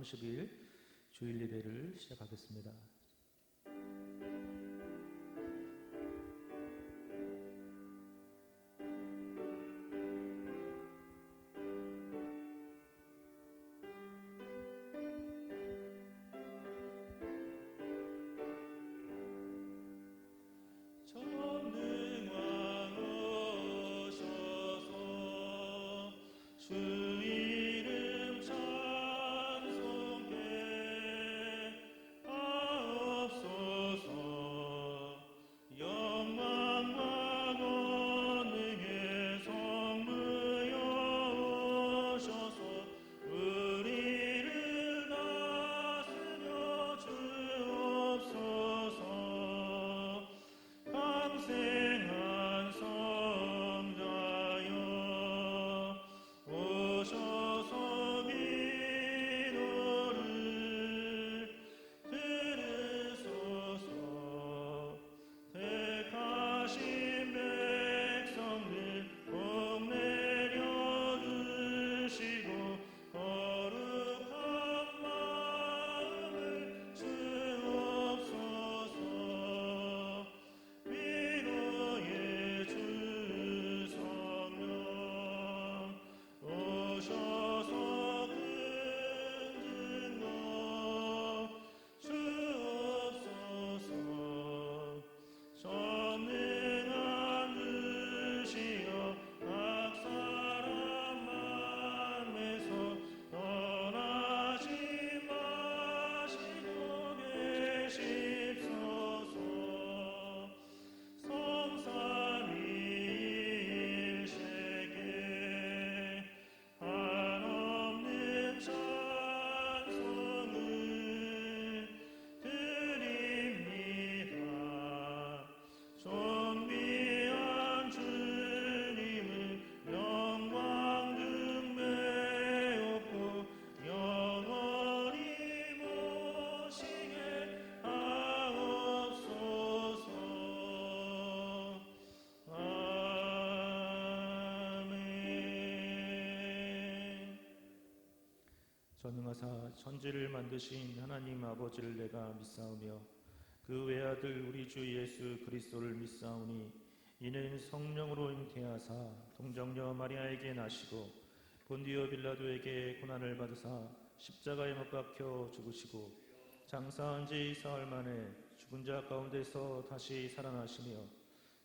30일 주일 예배를 시작하겠습니다. 전능하사 천지를 만드신 하나님 아버지를 내가 믿사오며 그 외아들 우리 주 예수 그리스도를 믿사오니 이는 성령으로 잉태하사 동정녀 마리아에게 나시고 본디오 빌라도에게 고난을 받으사 십자가에 못 박혀 죽으시고 장사한 지 사흘 만에 죽은 자 가운데서 다시 살아나시며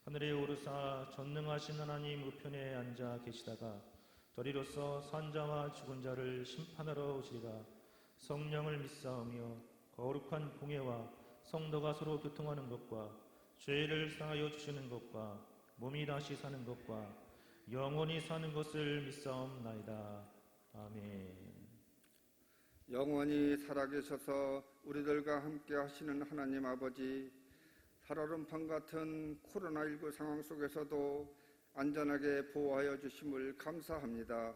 하늘에 오르사 전능하신 하나님 우편에 앉아 계시다가 도리로서 산자와 죽은 자를 심판하러 오시리라. 성령을 믿사오며 거룩한 공예와 성도가 서로 교통하는 것과 죄를 사하여 주시는 것과 몸이 다시 사는 것과 영원히 사는 것을 믿사옵나이다. 아멘. 영원히 살아계셔서 우리들과 함께 하시는 하나님 아버지, 살얼음판 같은 코로나19 상황 속에서도 안전하게 보호하여 주심을 감사합니다.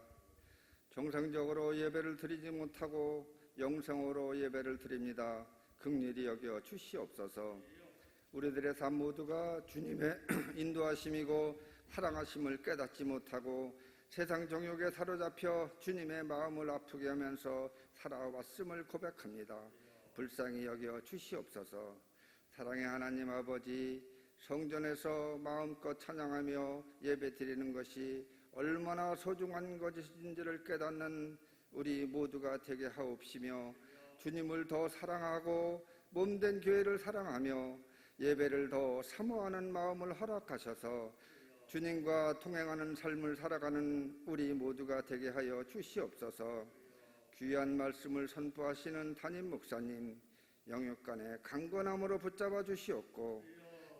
정상적으로 예배를 드리지 못하고 영상으로 예배를 드립니다. 긍휼히 여겨 주시옵소서. 우리들의 삶 모두가 주님의 인도하심이고 사랑하심을 깨닫지 못하고 세상 정욕에 사로잡혀 주님의 마음을 아프게 하면서 살아왔음을 고백합니다. 불쌍히 여겨 주시옵소서. 사랑의 하나님 아버지, 성전에서 마음껏 찬양하며 예배드리는 것이 얼마나 소중한 것인지를 깨닫는 우리 모두가 되게 하옵시며 주님을 더 사랑하고 몸된 교회를 사랑하며 예배를 더 사모하는 마음을 허락하셔서 주님과 동행하는 삶을 살아가는 우리 모두가 되게 하여 주시옵소서. 귀한 말씀을 선포하시는 담임 목사님, 영육간의 강건함으로 붙잡아 주시옵고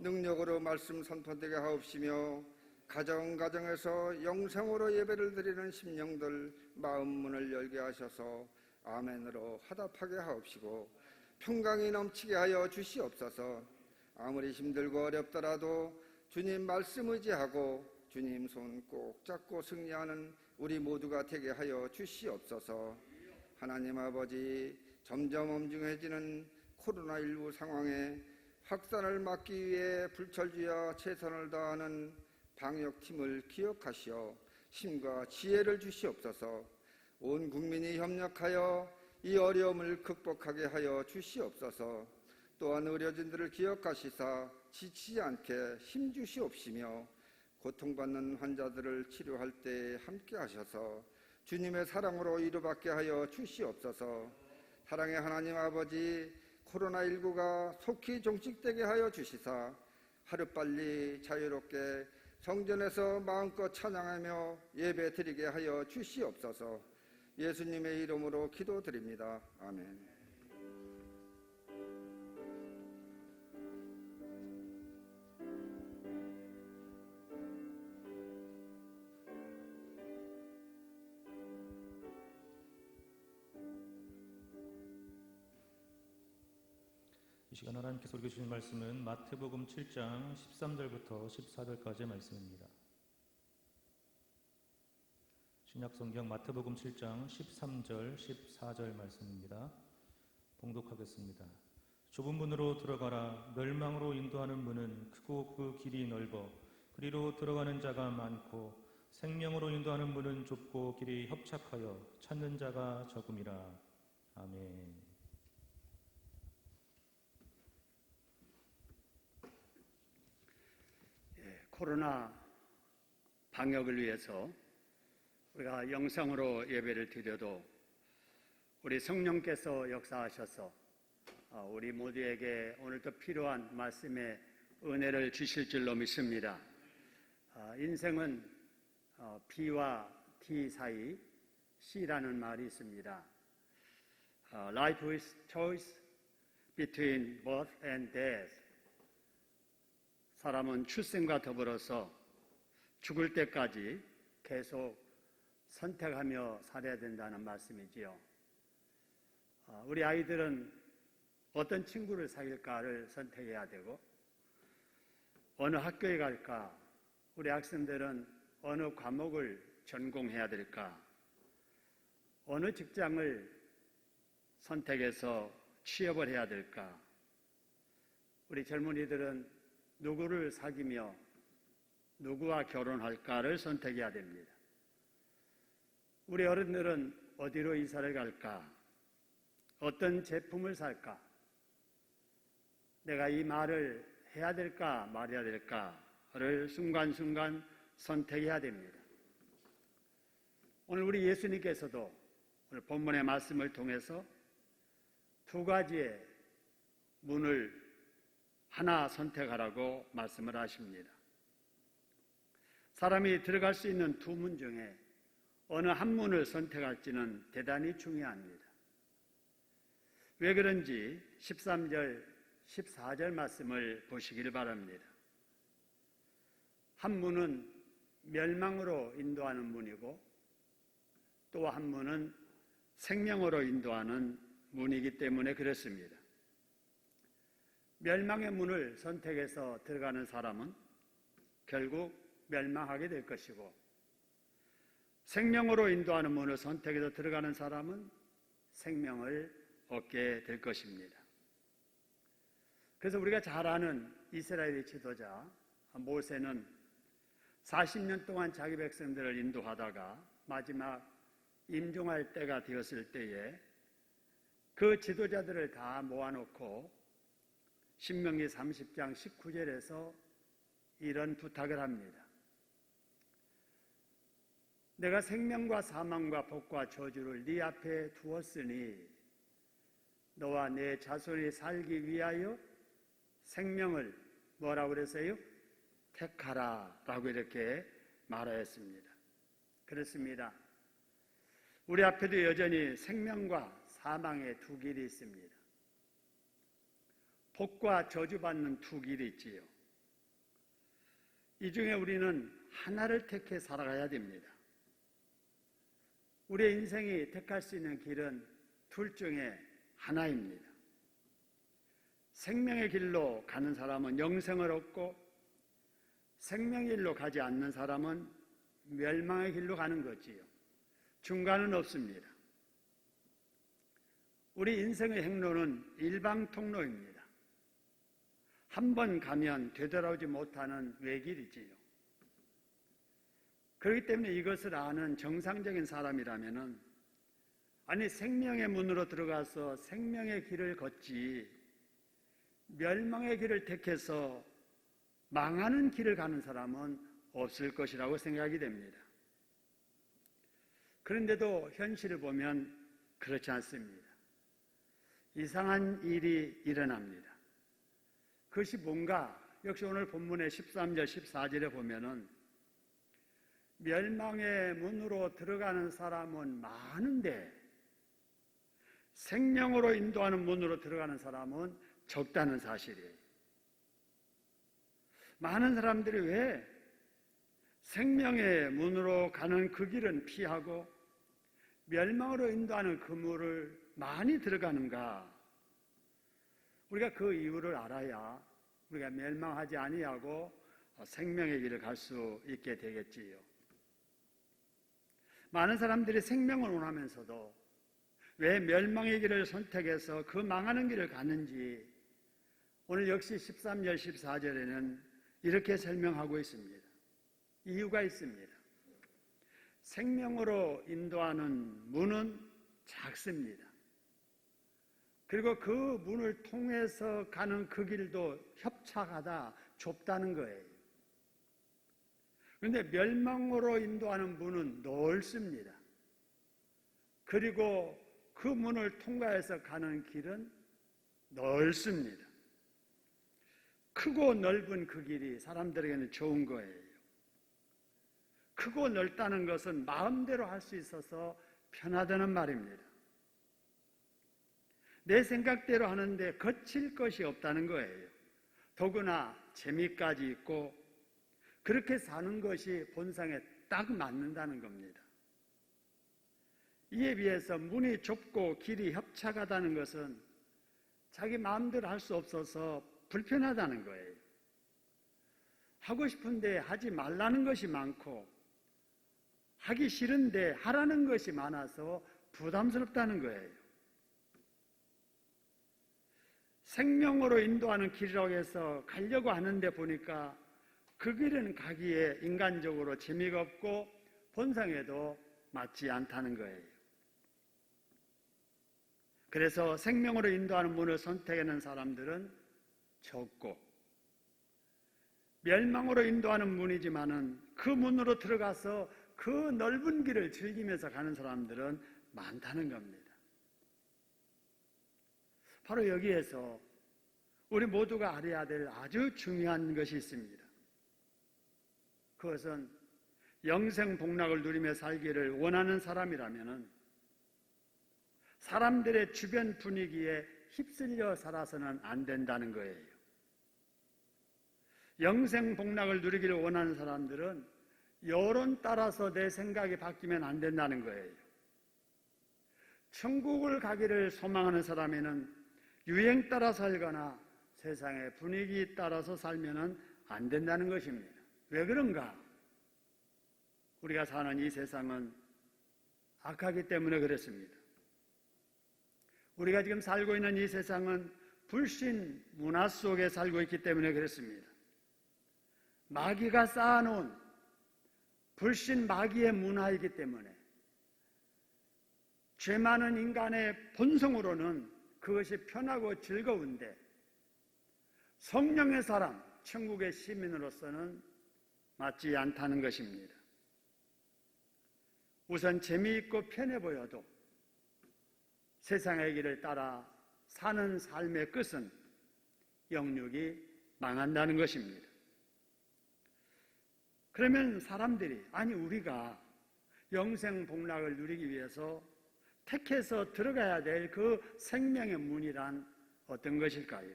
능력으로 말씀 선포되게 하옵시며 가정에서 영상으로 예배를 드리는 심령들 마음 문을 열게 하셔서 아멘으로 화답하게 하옵시고 평강이 넘치게 하여 주시옵소서. 아무리 힘들고 어렵더라도 주님 말씀 의지하고 주님 손 꼭 잡고 승리하는 우리 모두가 되게 하여 주시옵소서. 하나님 아버지, 점점 엄중해지는 코로나19 상황에 확산을 막기 위해 불철주야 최선을 다하는 방역팀을 기억하시어 힘과 지혜를 주시옵소서. 온 국민이 협력하여 이 어려움을 극복하게 하여 주시옵소서. 또한 의료진들을 기억하시사 지치지 않게 힘주시옵시며 고통받는 환자들을 치료할 때 함께 하셔서 주님의 사랑으로 위로받게 하여 주시옵소서. 사랑의 하나님 아버지, 코로나19가 속히 종식되게 하여 주시사 하루빨리 자유롭게 성전에서 마음껏 찬양하며 예배드리게 하여 주시옵소서. 예수님의 이름으로 기도드립니다. 아멘. 이 시간 하나님께서 우리에게 주신 말씀은 마태복음 7장 13절부터 14절까지의 말씀입니다. 신약성경 마태복음 7장 13절, 14절 말씀입니다. 봉독하겠습니다. 좁은 문으로 들어가라. 멸망으로 인도하는 문은 크고 그 길이 넓어 그리로 들어가는 자가 많고 생명으로 인도하는 문은 좁고 길이 협착하여 찾는 자가 적음이라. 아멘. 코로나 방역을 위해서 우리가 영상으로 예배를 드려도 우리 성령께서 역사하셔서 우리 모두에게 오늘도 필요한 말씀의 은혜를 주실 줄로 믿습니다. 인생은 B와 T 사이 C라는 말이 있습니다. Life is choice between birth and death. 사람은 출생과 더불어서 죽을 때까지 계속 선택하며 살아야 된다는 말씀이지요. 우리 아이들은 어떤 친구를 사귈까를 선택해야 되고 어느 학교에 갈까, 우리 학생들은 어느 과목을 전공해야 될까, 어느 직장을 선택해서 취업을 해야 될까, 우리 젊은이들은 누구를 사귀며 누구와 결혼할까를 선택해야 됩니다. 우리 어른들은 어디로 이사를 갈까? 어떤 제품을 살까? 내가 이 말을 해야 될까 말해야 될까를 순간순간 선택해야 됩니다. 오늘 우리 예수님께서도 오늘 본문의 말씀을 통해서 두 가지의 문을 하나 선택하라고 말씀을 하십니다. 사람이 들어갈 수 있는 두 문 중에 어느 한 문을 선택할지는 대단히 중요합니다. 왜 그런지 13절, 14절 말씀을 보시길 바랍니다. 한 문은 멸망으로 인도하는 문이고 또 한 문은 생명으로 인도하는 문이기 때문에 그렇습니다. 멸망의 문을 선택해서 들어가는 사람은 결국 멸망하게 될 것이고 생명으로 인도하는 문을 선택해서 들어가는 사람은 생명을 얻게 될 것입니다. 그래서 우리가 잘 아는 이스라엘의 지도자 모세는 40년 동안 자기 백성들을 인도하다가 마지막 임종할 때가 되었을 때에 그 지도자들을 다 모아놓고 신명기 30장 19절에서 이런 부탁을 합니다. 내가 생명과 사망과 복과 저주를 네 앞에 두었으니 너와 내 자손이 살기 위하여 생명을 뭐라고 그랬어요? 택하라 라고 이렇게 말하였습니다. 그렇습니다. 우리 앞에도 여전히 생명과 사망의 두 길이 있습니다. 복과 저주받는 두 길이 있지요. 이 중에 우리는 하나를 택해 살아가야 됩니다. 우리의 인생이 택할 수 있는 길은 둘 중에 하나입니다. 생명의 길로 가는 사람은 영생을 얻고 생명의 길로 가지 않는 사람은 멸망의 길로 가는 거지요. 중간은 없습니다. 우리 인생의 행로는 일방통로입니다. 한 번 가면 되돌아오지 못하는 외길이지요. 그렇기 때문에 이것을 아는 정상적인 사람이라면 아니, 생명의 문으로 들어가서 생명의 길을 걷지 멸망의 길을 택해서 망하는 길을 가는 사람은 없을 것이라고 생각이 됩니다. 그런데도 현실을 보면 그렇지 않습니다. 이상한 일이 일어납니다. 그것이 뭔가? 역시 오늘 본문의 13절, 14절에 보면은 멸망의 문으로 들어가는 사람은 많은데 생명으로 인도하는 문으로 들어가는 사람은 적다는 사실이에요. 많은 사람들이 왜 생명의 문으로 가는 그 길은 피하고 멸망으로 인도하는 그 문을 많이 들어가는가? 우리가 그 이유를 알아야 우리가 멸망하지 아니하고 생명의 길을 갈 수 있게 되겠지요. 많은 사람들이 생명을 원하면서도 왜 멸망의 길을 선택해서 그 망하는 길을 가는지 오늘 역시 13절, 14절에는 이렇게 설명하고 있습니다. 이유가 있습니다. 생명으로 인도하는 문은 작습니다. 그리고 그 문을 통해서 가는 그 길도 협착하다, 좁다는 거예요. 그런데 멸망으로 인도하는 문은 넓습니다. 그리고 그 문을 통과해서 가는 길은 넓습니다. 크고 넓은 그 길이 사람들에게는 좋은 거예요. 크고 넓다는 것은 마음대로 할 수 있어서 편하다는 말입니다. 내 생각대로 하는데 거칠 것이 없다는 거예요. 더구나 재미까지 있고 그렇게 사는 것이 본상에 딱 맞는다는 겁니다. 이에 비해서 문이 좁고 길이 협착하다는 것은 자기 마음대로 할 수 없어서 불편하다는 거예요. 하고 싶은데 하지 말라는 것이 많고 하기 싫은데 하라는 것이 많아서 부담스럽다는 거예요. 생명으로 인도하는 길이라고 해서 가려고 하는데 보니까 그 길은 가기에 인간적으로 재미가 없고 본성에도 맞지 않다는 거예요. 그래서 생명으로 인도하는 문을 선택하는 사람들은 적고 멸망으로 인도하는 문이지만은 그 문으로 들어가서 그 넓은 길을 즐기면서 가는 사람들은 많다는 겁니다. 바로 여기에서 우리 모두가 알아야 될 아주 중요한 것이 있습니다. 그것은 영생 복락을 누리며 살기를 원하는 사람이라면 사람들의 주변 분위기에 휩쓸려 살아서는 안 된다는 거예요. 영생 복락을 누리기를 원하는 사람들은 여론 따라서 내 생각이 바뀌면 안 된다는 거예요. 천국을 가기를 소망하는 사람에는 유행 따라 살거나 세상의 분위기 따라서 살면 안 된다는 것입니다. 왜 그런가? 우리가 사는 이 세상은 악하기 때문에 그렇습니다. 우리가 지금 살고 있는 이 세상은 불신 문화 속에 살고 있기 때문에 그렇습니다. 마귀가 쌓아놓은 불신 마귀의 문화이기 때문에 죄 많은 인간의 본성으로는 그것이 편하고 즐거운데 성령의 사람, 천국의 시민으로서는 맞지 않다는 것입니다. 우선 재미있고 편해 보여도 세상의 길을 따라 사는 삶의 끝은 영육이 망한다는 것입니다. 그러면 사람들이, 아니 우리가 영생 복락을 누리기 위해서 택해서 들어가야 될 그 생명의 문이란 어떤 것일까요?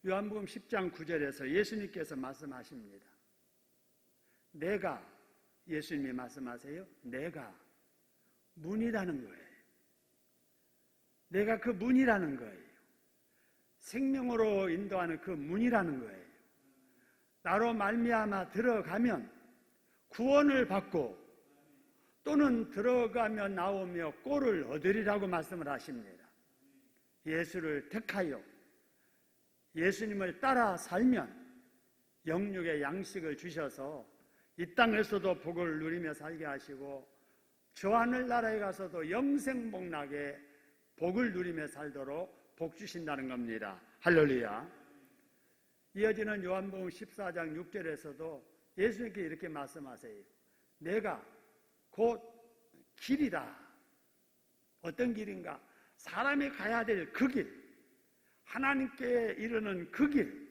요한복음 10장 9절에서 예수님께서 말씀하십니다. 내가, 예수님이 말씀하세요. 내가 문이라는 거예요. 내가 그 문이라는 거예요. 생명으로 인도하는 그 문이라는 거예요. 나로 말미암아 들어가면 구원을 받고 또는 들어가며 나오며 꼴을 얻으리라고 말씀을 하십니다. 예수를 택하여 예수님을 따라 살면 영육의 양식을 주셔서 이 땅에서도 복을 누리며 살게 하시고 저 하늘나라에 가서도 영생복락에 복을 누리며 살도록 복 주신다는 겁니다. 할렐루야. 이어지는 요한복음 14장 6절에서도 예수님께 이렇게 말씀하세요. 내가 곧 길이다. 어떤 길인가? 사람이 가야 될 그 길, 하나님께 이르는 그 길,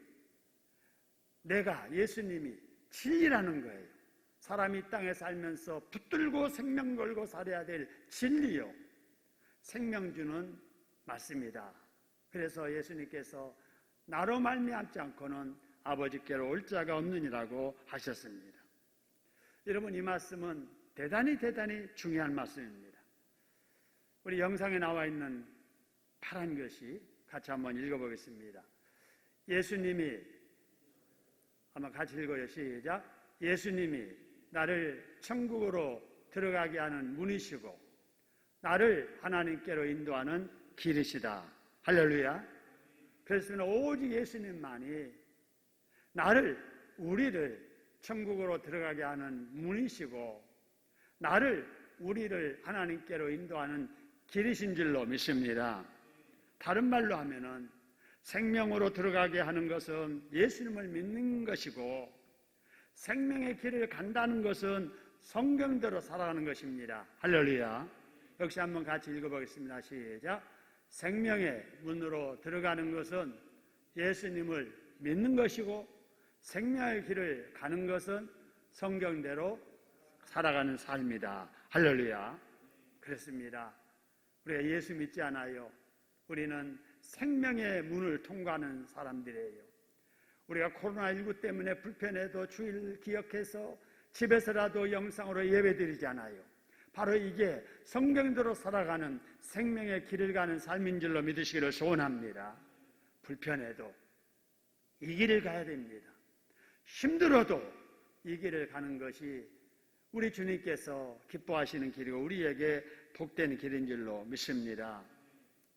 내가 예수님이 진리라는 거예요. 사람이 이 땅에 살면서 붙들고 생명 걸고 살아야 될 진리요, 생명주는 말씀이다. 그래서 예수님께서 나로 말미암지 않고는 아버지께로 올 자가 없느니라고 하셨습니다. 여러분, 이 말씀은 대단히 중요한 말씀입니다. 우리 영상에 나와 있는 파란 것이 같이 한번 읽어보겠습니다. 예수님이, 한번 같이 읽어요. 시작. 예수님이 나를 천국으로 들어가게 하는 문이시고 나를 하나님께로 인도하는 길이시다. 할렐루야. 그렇습니다. 오직 예수님만이 우리를 천국으로 들어가게 하는 문이시고 우리를 하나님께로 인도하는 길이신 줄로 믿습니다. 다른 말로 하면은 생명으로 들어가게 하는 것은 예수님을 믿는 것이고 생명의 길을 간다는 것은 성경대로 살아가는 것입니다. 할렐루야. 역시 한번 같이 읽어보겠습니다. 시작. 생명의 문으로 들어가는 것은 예수님을 믿는 것이고 생명의 길을 가는 것은 성경대로 살아가는 삶이다. 할렐루야. 그렇습니다. 우리가 예수 믿지 않아요. 우리는 생명의 문을 통과하는 사람들이에요. 우리가 코로나19 때문에 불편해도 주일 기억해서 집에서라도 영상으로 예배드리잖아요. 바로 이게 성경대로 살아가는 생명의 길을 가는 삶인 줄로 믿으시기를 소원합니다. 불편해도 이 길을 가야 됩니다. 힘들어도 이 길을 가는 것이 우리 주님께서 기뻐하시는 길이고 우리에게 복된 길인 줄로 믿습니다.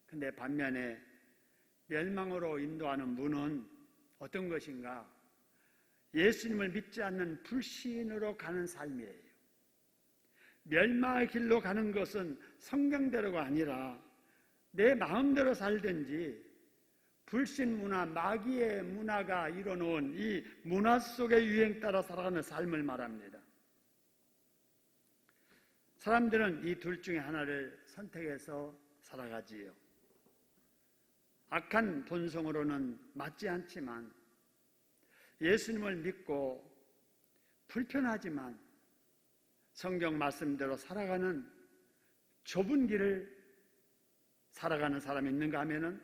근데 반면에 멸망으로 인도하는 문은 어떤 것인가? 예수님을 믿지 않는 불신으로 가는 삶이에요. 멸망의 길로 가는 것은 성경대로가 아니라 내 마음대로 살든지 불신 문화, 마귀의 문화가 이뤄놓은 이 문화 속의 유행 따라 살아가는 삶을 말합니다. 사람들은 이 둘 중에 하나를 선택해서 살아가지요. 악한 본성으로는 맞지 않지만 예수님을 믿고 불편하지만 성경 말씀대로 살아가는 좁은 길을 살아가는 사람이 있는가 하면은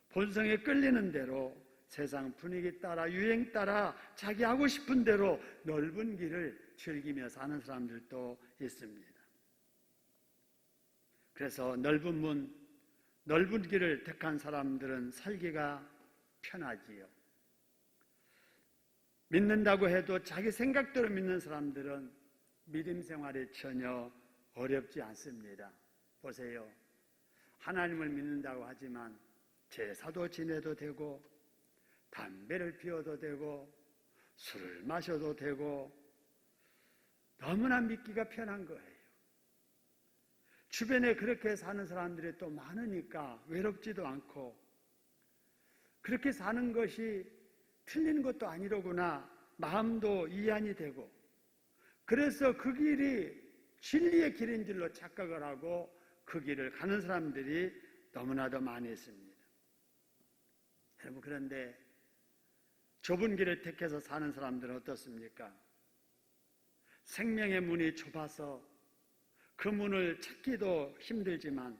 본성에 끌리는 대로 세상 분위기 따라 유행 따라 자기 하고 싶은 대로 넓은 길을 즐기며 사는 사람들도 있습니다. 그래서 넓은 문, 넓은 길을 택한 사람들은 살기가 편하지요. 믿는다고 해도 자기 생각대로 믿는 사람들은 믿음 생활이 전혀 어렵지 않습니다. 보세요. 하나님을 믿는다고 하지만 제사도 지내도 되고 담배를 피워도 되고 술을 마셔도 되고 너무나 믿기가 편한 거예요. 주변에 그렇게 사는 사람들이 또 많으니까 외롭지도 않고 그렇게 사는 것이 틀린 것도 아니로구나 마음도 이안이 되고 그래서 그 길이 진리의 길인 줄로 착각을 하고 그 길을 가는 사람들이 너무나도 많이 있습니다. 여러분, 그런데 좁은 길을 택해서 사는 사람들은 어떻습니까? 생명의 문이 좁아서 그 문을 찾기도 힘들지만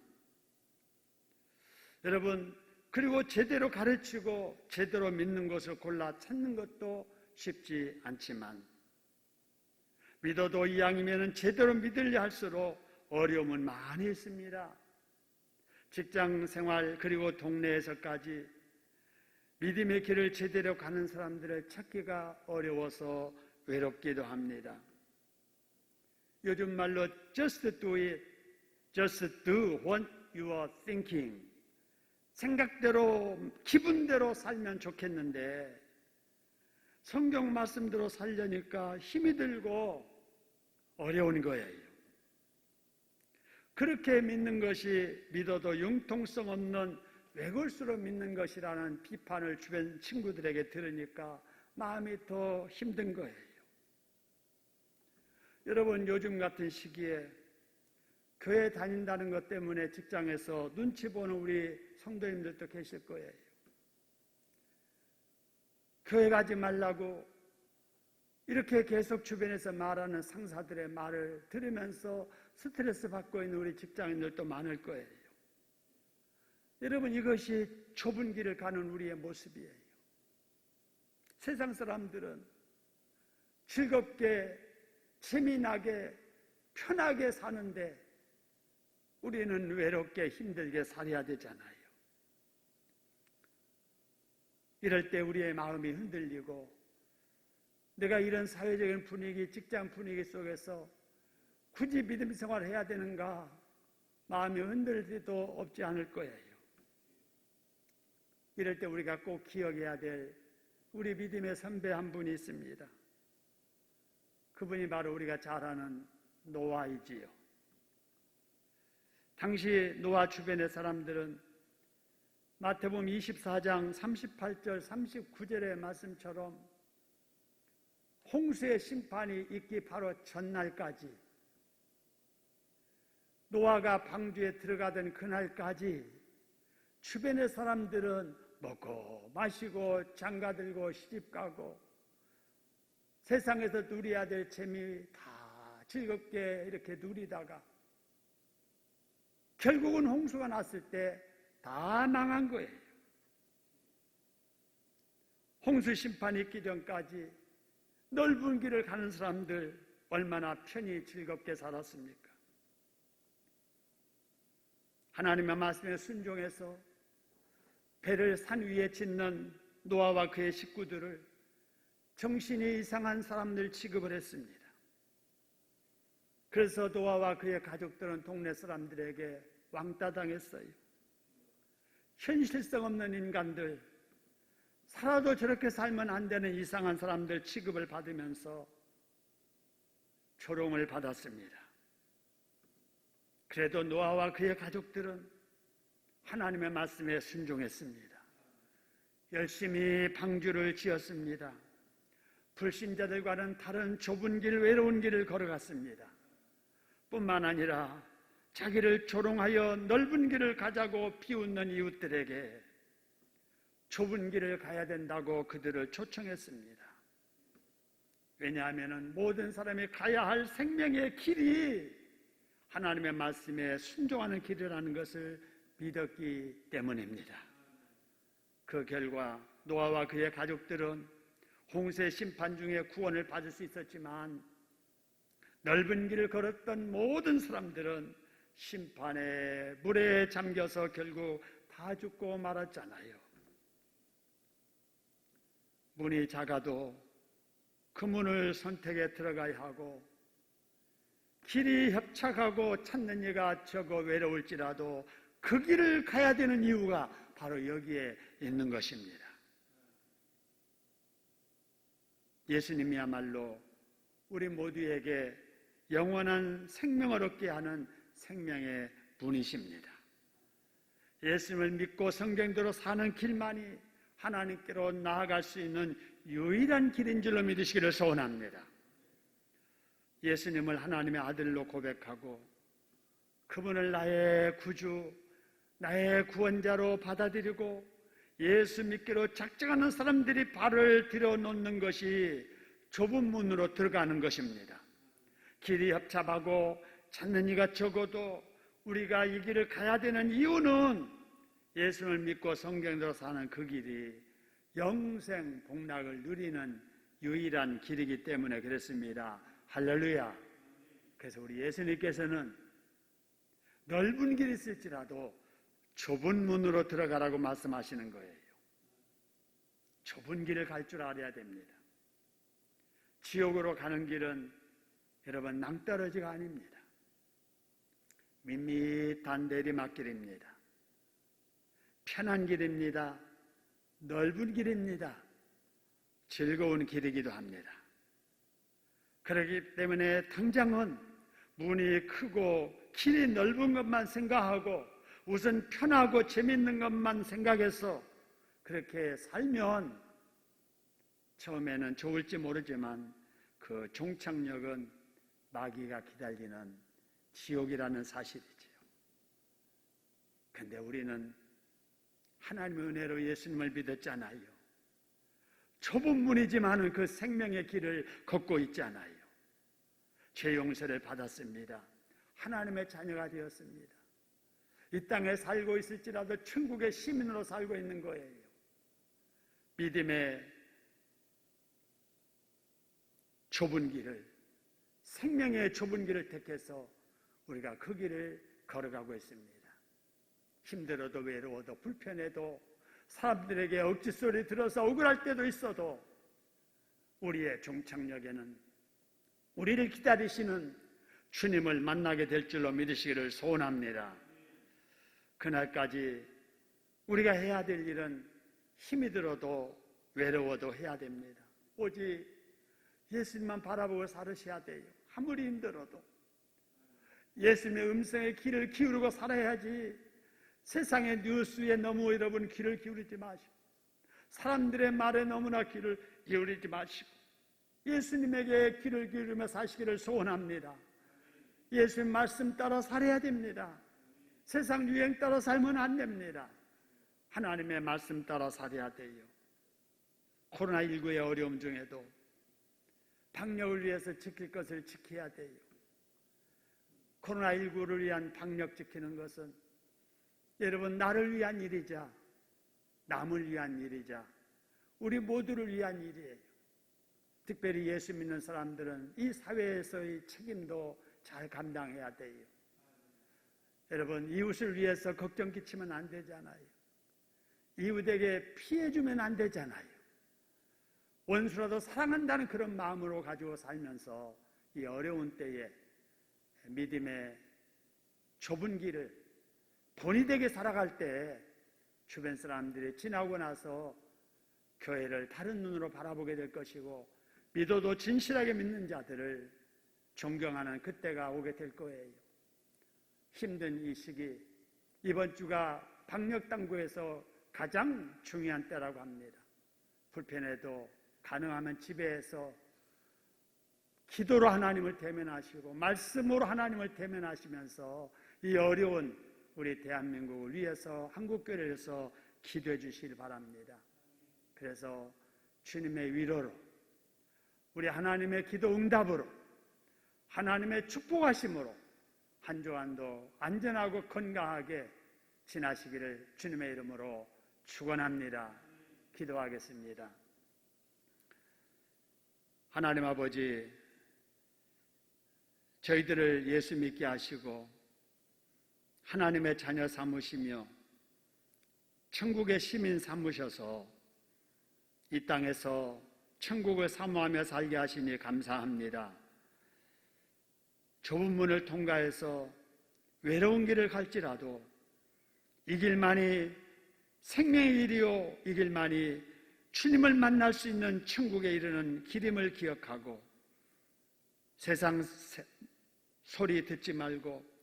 여러분, 그리고 제대로 가르치고 제대로 믿는 것을 골라 찾는 것도 쉽지 않지만 믿어도 이왕이면 제대로 믿으려 할수록 어려움은 많이 있습니다. 직장 생활 그리고 동네에서까지 믿음의 길을 제대로 가는 사람들을 찾기가 어려워서 외롭기도 합니다. 요즘 말로 just do it, just do what you are thinking. 생각대로, 기분대로 살면 좋겠는데 성경 말씀대로 살려니까 힘이 들고 어려운 거예요. 그렇게 믿는 것이 믿어도 융통성 없는 외골수로 믿는 것이라는 비판을 주변 친구들에게 들으니까 마음이 더 힘든 거예요. 여러분, 요즘 같은 시기에 교회 다닌다는 것 때문에 직장에서 눈치 보는 우리 성도님들도 계실 거예요. 교회 가지 말라고 이렇게 계속 주변에서 말하는 상사들의 말을 들으면서 스트레스 받고 있는 우리 직장인들도 많을 거예요. 여러분, 이것이 좁은 길을 가는 우리의 모습이에요. 세상 사람들은 즐겁게, 재미나게, 편하게 사는데 우리는 외롭게 힘들게 살아야 되잖아요. 이럴 때 우리의 마음이 흔들리고 내가 이런 사회적인 분위기, 직장 분위기 속에서 굳이 믿음 생활을 해야 되는가 마음이 흔들릴 때도 없지 않을 거예요. 이럴 때 우리가 꼭 기억해야 될 우리 믿음의 선배 한 분이 있습니다. 그분이 바로 우리가 잘 아는 노아이지요. 당시 노아 주변의 사람들은 마태복음 24장 38절 39절의 말씀처럼 홍수의 심판이 있기 바로 전날까지, 노아가 방주에 들어가던 그날까지 주변의 사람들은 먹고 마시고 장가들고 시집가고 세상에서 누려야 될 재미 다 즐겁게 이렇게 누리다가 결국은 홍수가 났을 때 다 망한 거예요. 홍수 심판이 있기 전까지 넓은 길을 가는 사람들 얼마나 편히 즐겁게 살았습니까? 하나님의 말씀에 순종해서 배를 산 위에 짓는 노아와 그의 식구들을 정신이 이상한 사람들 취급을 했습니다. 그래서 노아와 그의 가족들은 동네 사람들에게 왕따당했어요. 현실성 없는 인간들, 살아도 저렇게 살면 안 되는 이상한 사람들 취급을 받으면서 조롱을 받았습니다. 그래도 노아와 그의 가족들은 하나님의 말씀에 순종했습니다. 열심히 방주를 지었습니다. 불신자들과는 다른 좁은 길, 외로운 길을 걸어갔습니다. 뿐만 아니라 자기를 조롱하여 넓은 길을 가자고 비웃는 이웃들에게 좁은 길을 가야 된다고 그들을 초청했습니다. 왜냐하면 모든 사람이 가야 할 생명의 길이 하나님의 말씀에 순종하는 길이라는 것을 믿었기 때문입니다. 그 결과 노아와 그의 가족들은 홍수의 심판 중에 구원을 받을 수 있었지만 넓은 길을 걸었던 모든 사람들은 심판의 물에 잠겨서 결국 다 죽고 말았잖아요. 문이 작아도 그 문을 선택해 들어가야 하고 길이 협착하고 찾는 이가 적어 외로울지라도 그 길을 가야 되는 이유가 바로 여기에 있는 것입니다. 예수님이야말로 우리 모두에게 영원한 생명을 얻게 하는 생명의 분이십니다. 예수님을 믿고 성경대로 사는 길만이 하나님께로 나아갈 수 있는 유일한 길인 줄로 믿으시기를 소원합니다. 예수님을 하나님의 아들로 고백하고 그분을 나의 구주, 나의 구원자로 받아들이고 예수 믿기로 작정하는 사람들이 발을 들여놓는 것이 좁은 문으로 들어가는 것입니다. 길이 협착하고 찾는 이가 적어도 우리가 이 길을 가야 되는 이유는 예수를 믿고 성경대로 사는 그 길이 영생 복락을 누리는 유일한 길이기 때문에 그렇습니다. 할렐루야. 그래서 우리 예수님께서는 넓은 길이 있을지라도 좁은 문으로 들어가라고 말씀하시는 거예요. 좁은 길을 갈 줄 알아야 됩니다. 지옥으로 가는 길은 여러분 낭떠러지가 아닙니다. 밋밋한 내리막길입니다. 편한 길입니다. 넓은 길입니다. 즐거운 길이기도 합니다. 그렇기 때문에 당장은 문이 크고 길이 넓은 것만 생각하고 우선 편하고 재밌는 것만 생각해서 그렇게 살면 처음에는 좋을지 모르지만 그 종착역은 마귀가 기다리는 지옥이라는 사실이지요. 그런데 우리는 하나님의 은혜로 예수님을 믿었잖아요. 좁은 문이지만은 그 생명의 길을 걷고 있잖아요. 죄 용서를 받았습니다. 하나님의 자녀가 되었습니다. 이 땅에 살고 있을지라도 천국의 시민으로 살고 있는 거예요. 믿음의 좁은 길을, 생명의 좁은 길을 택해서 우리가 그 길을 걸어가고 있습니다. 힘들어도 외로워도 불편해도 사람들에게 억지 소리 들어서 억울할 때도 있어도 우리의 종착역에는 우리를 기다리시는 주님을 만나게 될 줄로 믿으시기를 소원합니다. 그날까지 우리가 해야 될 일은 힘이 들어도 외로워도 해야 됩니다. 오직 예수님만 바라보고 살으셔야 돼요. 아무리 힘들어도 예수님의 음성의 귀를 기울이고 살아야지. 세상의 뉴스에 너무 여러분 귀를 기울이지 마시고 사람들의 말에 너무나 귀를 기울이지 마시고 예수님에게 귀를 기울이며 사시기를 소원합니다. 예수님 말씀 따라 살아야 됩니다. 세상 유행 따라 살면 안 됩니다. 하나님의 말씀 따라 살아야 돼요. 코로나19의 어려움 중에도 방역을 위해서 지킬 것을 지켜야 돼요. 코로나19를 위한 방역 지키는 것은 여러분 나를 위한 일이자 남을 위한 일이자 우리 모두를 위한 일이에요. 특별히 예수 믿는 사람들은 이 사회에서의 책임도 잘 감당해야 돼요. 여러분 이웃을 위해서 걱정 끼치면 안 되잖아요. 이웃에게 피해 주면 안 되잖아요. 원수라도 사랑한다는 그런 마음으로 가지고 살면서 이 어려운 때에 믿음의 좁은 길을 본이 되게 살아갈 때 주변 사람들이 지나고 나서 교회를 다른 눈으로 바라보게 될 것이고 믿어도 진실하게 믿는 자들을 존경하는 그때가 오게 될 거예요. 힘든 이 시기, 이번 주가 방역당국에서 가장 중요한 때라고 합니다. 불편해도 가능하면 집에서 기도로 하나님을 대면하시고 말씀으로 하나님을 대면하시면서 이 어려운 우리 대한민국을 위해서 한국교회를 위해서 기도해 주시길 바랍니다. 그래서 주님의 위로로 우리 하나님의 기도 응답으로 하나님의 축복하심으로 한 주간도 안전하고 건강하게 지나시기를 주님의 이름으로 축원합니다. 기도하겠습니다. 하나님 아버지, 저희들을 예수 믿게 하시고 하나님의 자녀 삼으시며 천국의 시민 삼으셔서 이 땅에서 천국을 사모하며 살게 하시니 감사합니다. 좁은 문을 통과해서 외로운 길을 갈지라도 이 길만이 생명의 길이요 이 길만이 주님을 만날 수 있는 천국에 이르는 길임을 기억하고 세상 소리 듣지 말고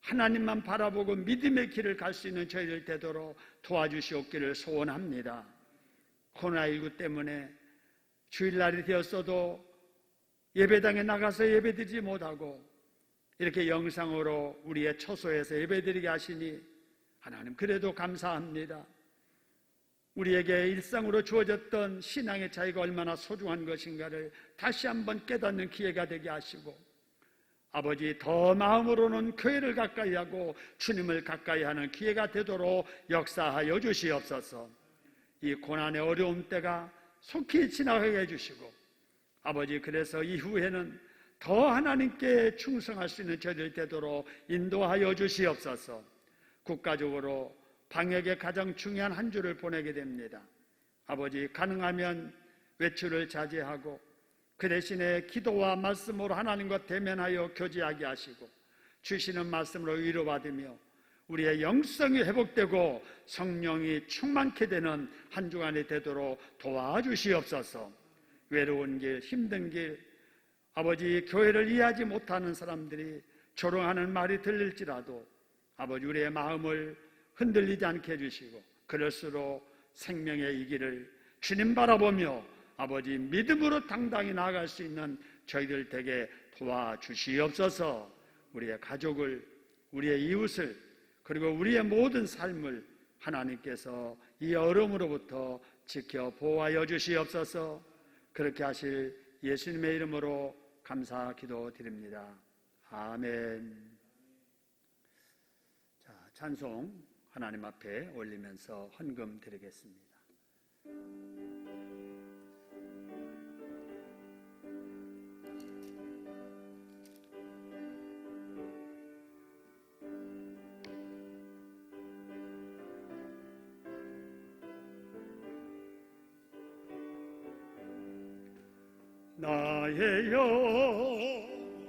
하나님만 바라보고 믿음의 길을 갈 수 있는 저희들 되도록 도와주시옵기를 소원합니다. 코로나19 때문에 주일날이 되었어도 예배당에 나가서 예배드리지 못하고 이렇게 영상으로 우리의 처소에서 예배드리게 하시니 하나님 그래도 감사합니다. 우리에게 일상으로 주어졌던 신앙의 차이가 얼마나 소중한 것인가를 다시 한번 깨닫는 기회가 되게 하시고 아버지 더 마음으로는 교회를 가까이 하고 주님을 가까이 하는 기회가 되도록 역사하여 주시옵소서. 이 고난의 어려움 때가 속히 지나가게 해주시고 아버지 그래서 이후에는 더 하나님께 충성할 수 있는 저희들 되도록 인도하여 주시옵소서. 국가적으로 방역에 가장 중요한 한 주를 보내게 됩니다. 아버지 가능하면 외출을 자제하고 그 대신에 기도와 말씀으로 하나님과 대면하여 교제하게 하시고 주시는 말씀으로 위로받으며 우리의 영성이 회복되고 성령이 충만케 되는 한 주간이 되도록 도와주시옵소서. 외로운 길, 힘든 길, 아버지 교회를 이해하지 못하는 사람들이 조롱하는 말이 들릴지라도 아버지 우리의 마음을 흔들리지 않게 해주시고 그럴수록 생명의 이 길을 주님 바라보며 아버지 믿음으로 당당히 나아갈 수 있는 저희들 되게 도와주시옵소서. 우리의 가족을, 우리의 이웃을, 그리고 우리의 모든 삶을 하나님께서 이 어려움으로부터 지켜 보호하여 주시옵소서. 그렇게 하실 예수님의 이름으로 감사 기도드립니다. 아멘. 자, 찬송 하나님 앞에 올리면서 헌금 드리겠습니다. 나의 영원하신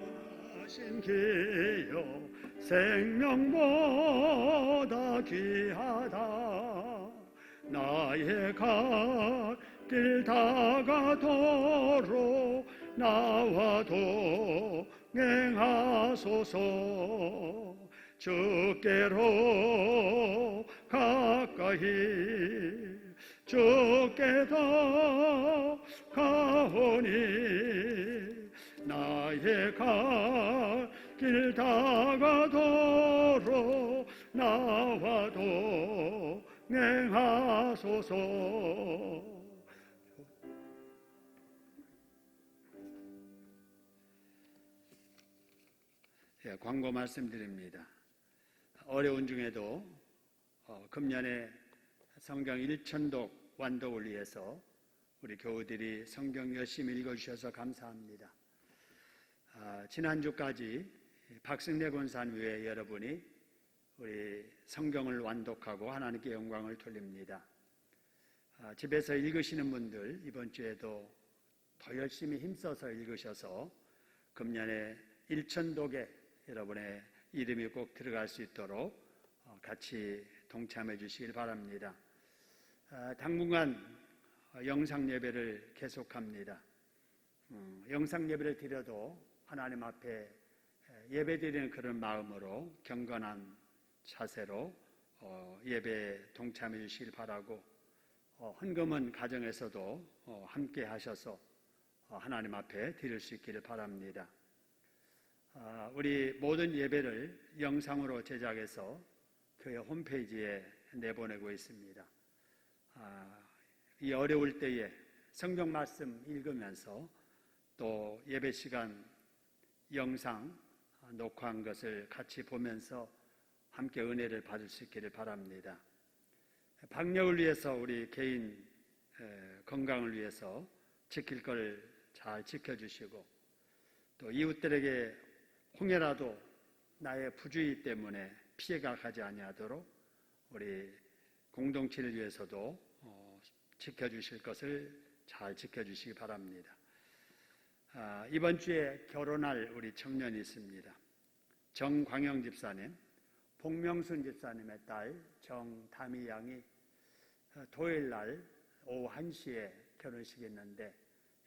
기요 생명보다 귀하다. 나의 갈 길 다가도록 나와 동행하소서. 주께로 가까이 주께 더 가오니 나의 갈 길 다가도록 나와 동행하소서. 예, 광고 말씀드립니다. 어려운 중에도 금년에 성경 1,000독 완독을 위해서 우리 교우들이 성경 열심히 읽어주셔서 감사합니다. 지난주까지 박승래 권사님 외에 여러분이 우리 성경을 완독하고 하나님께 영광을 돌립니다. 집에서 읽으시는 분들 이번 주에도 더 열심히 힘써서 읽으셔서 금년에 1,000독에 여러분의 이름이 꼭 들어갈 수 있도록 같이 동참해 주시길 바랍니다. 당분간 영상 예배를 계속합니다. 영상 예배를 드려도 하나님 앞에 예배 드리는 그런 마음으로 경건한 자세로 예배에 동참해 주시길 바라고 헌금은 가정에서도 함께 하셔서 하나님 앞에 드릴 수 있기를 바랍니다. 우리 모든 예배를 영상으로 제작해서 교회 홈페이지에 내보내고 있습니다. 이 어려울 때에 성경 말씀 읽으면서 또 예배 시간 영상 녹화한 것을 같이 보면서 함께 은혜를 받을 수 있기를 바랍니다. 방역을 위해서 우리 개인 건강을 위해서 지킬 걸 잘 지켜주시고 또 이웃들에게 혹여라도 나의 부주의 때문에 피해가 가지 아니하도록 우리 공동체를 위해서도 지켜주실 것을 잘 지켜주시기 바랍니다. 이번 주에 결혼할 우리 청년이 있습니다. 정광영 집사님, 복명순 집사님의 딸 정다미 양이 토요일 날 오후 1시에 결혼식이 있는데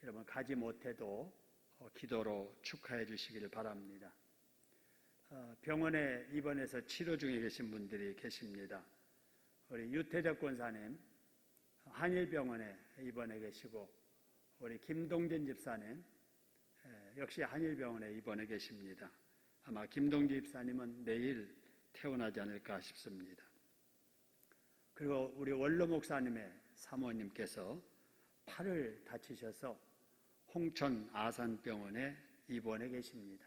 여러분 가지 못해도 기도로 축하해 주시기를 바랍니다. 병원에 입원해서 치료 중에 계신 분들이 계십니다. 우리 유태적 권사님 한일병원에 입원해 계시고 우리 김동진 집사님 역시 한일병원에 입원해 계십니다. 아마 김동진 집사님은 내일 퇴원하지 않을까 싶습니다. 그리고 우리 원로 목사님의 사모님께서 팔을 다치셔서 홍천 아산병원에 입원해 계십니다.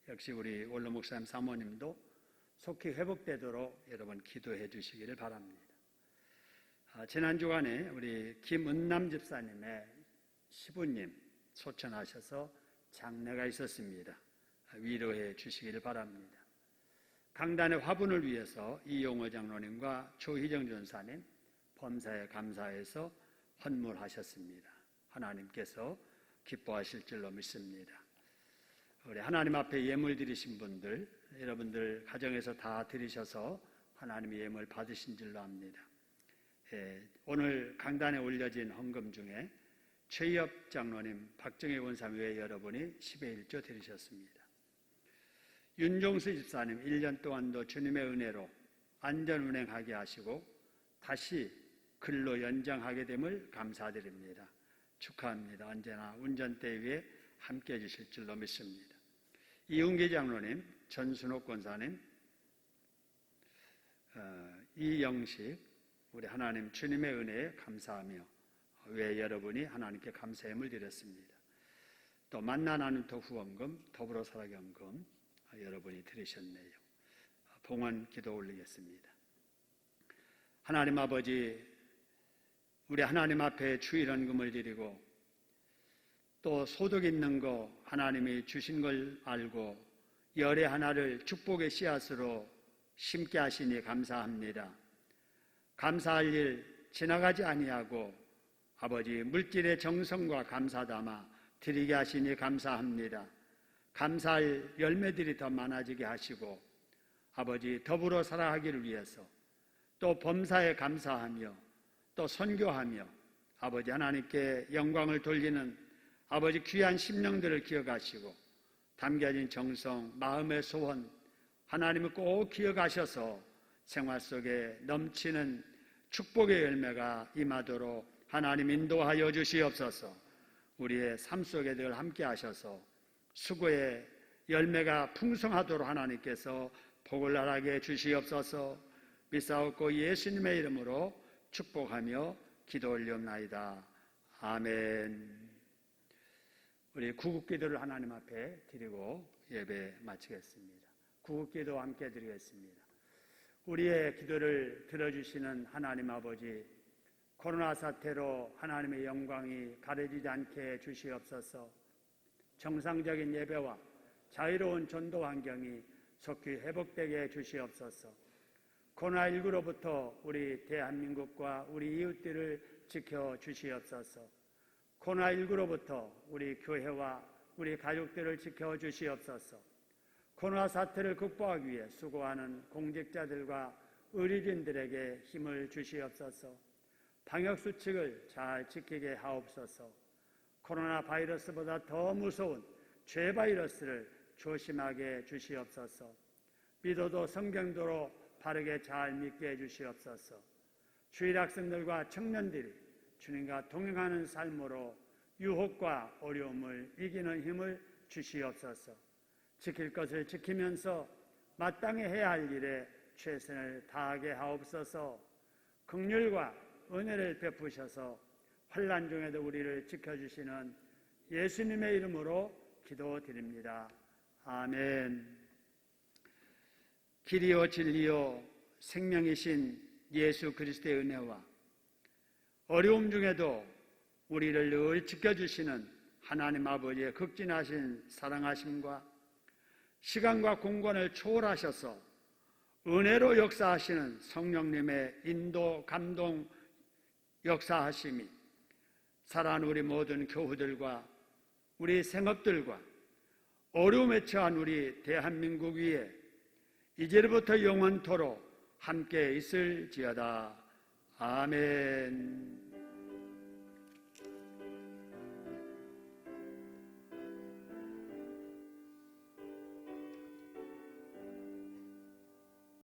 역시 우리 원로 목사님 사모님도 속히 회복되도록 여러분 기도해 주시기를 바랍니다. 지난 주간에 우리 김은남 집사님의 시부님 소천하셔서 장례가 있었습니다. 위로해 주시기를 바랍니다. 강단의 화분을 위해서 이용호 장로님과 조희정 전사님 범사에 감사해서 헌물하셨습니다. 하나님께서 기뻐하실 줄로 믿습니다. 우리 하나님 앞에 예물 드리신 분들, 여러분들 가정에서 다 드리셔서 하나님의 예물 받으신 줄로 압니다. 오늘 강단에 올려진 헌금 중에 최희엽 장로님, 박정혜 권사님 외에 여러분이 10의 1조 드리셨습니다. 윤종수 집사님 1년 동안도 주님의 은혜로 안전운행하게 하시고 다시 근로 연장하게 됨을 감사드립니다. 축하합니다. 언제나 운전대 위에 함께해 주실 줄로 믿습니다. 이은기 장로님, 전순옥 권사님, 이영식, 우리 하나님 주님의 은혜에 감사하며 왜 여러분이 하나님께 감사의 힘을 드렸습니다. 또 만나 나눔터 후원금, 더불어 살아경금 여러분이 들으셨네요. 봉헌 기도 올리겠습니다. 하나님 아버지, 우리 하나님 앞에 주일헌금을 드리고 또 소득 있는 거 하나님이 주신 걸 알고 열의 하나를 축복의 씨앗으로 심게 하시니 감사합니다. 감사할 일 지나가지 아니하고 아버지 물질의 정성과 감사 담아 드리게 하시니 감사합니다. 감사할 열매들이 더 많아지게 하시고 아버지 더불어 살아가기를 위해서 또 범사에 감사하며 또 선교하며 아버지 하나님께 영광을 돌리는 아버지 귀한 심령들을 기억하시고 담겨진 정성, 마음의 소원 하나님을 꼭 기억하셔서 생활 속에 넘치는 축복의 열매가 임하도록 하나님 인도하여 주시옵소서. 우리의 삶 속에 늘 함께 하셔서 수고의 열매가 풍성하도록 하나님께서 복을 나라게 주시옵소서. 믿사옵고 예수님의 이름으로 축복하며 기도 올리옵나이다. 아멘. 우리 구국기도를 하나님 앞에 드리고 예배 마치겠습니다. 구국기도 함께 드리겠습니다. 우리의 기도를 들어주시는 하나님 아버지, 코로나 사태로 하나님의 영광이 가려지지 않게 주시옵소서. 정상적인 예배와 자유로운 전도 환경이 속히 회복되게 주시옵소서. 코로나19로부터 우리 대한민국과 우리 이웃들을 지켜주시옵소서. 코로나19로부터 우리 교회와 우리 가족들을 지켜주시옵소서. 코로나 사태를 극복하기 위해 수고하는 공직자들과 의료진들에게 힘을 주시옵소서. 방역수칙을 잘 지키게 하옵소서. 코로나 바이러스보다 더 무서운 죄 바이러스를 조심하게 주시옵소서. 믿어도 성경도로 바르게 잘 믿게 해주시옵소서. 주일 학생들과 청년들이 주님과 동행하는 삶으로 유혹과 어려움을 이기는 힘을 주시옵소서. 지킬 것을 지키면서 마땅히 해야 할 일에 최선을 다하게 하옵소서. 긍휼과 은혜를 베푸셔서 환난 중에도 우리를 지켜주시는 예수님의 이름으로 기도드립니다. 아멘. 길이요 진리요 생명이신 예수 그리스도의 은혜와 어려움 중에도 우리를 늘 지켜주시는 하나님 아버지의 극진하신 사랑하심과 시간과 공간을 초월하셔서 은혜로 역사하시는 성령님의 인도, 감동, 역사하심이 사랑하는 우리 모든 교우들과 우리 생업들과 어려움에 처한 우리 대한민국 위에 이제부터 영원토록 함께 있을지어다. 아멘.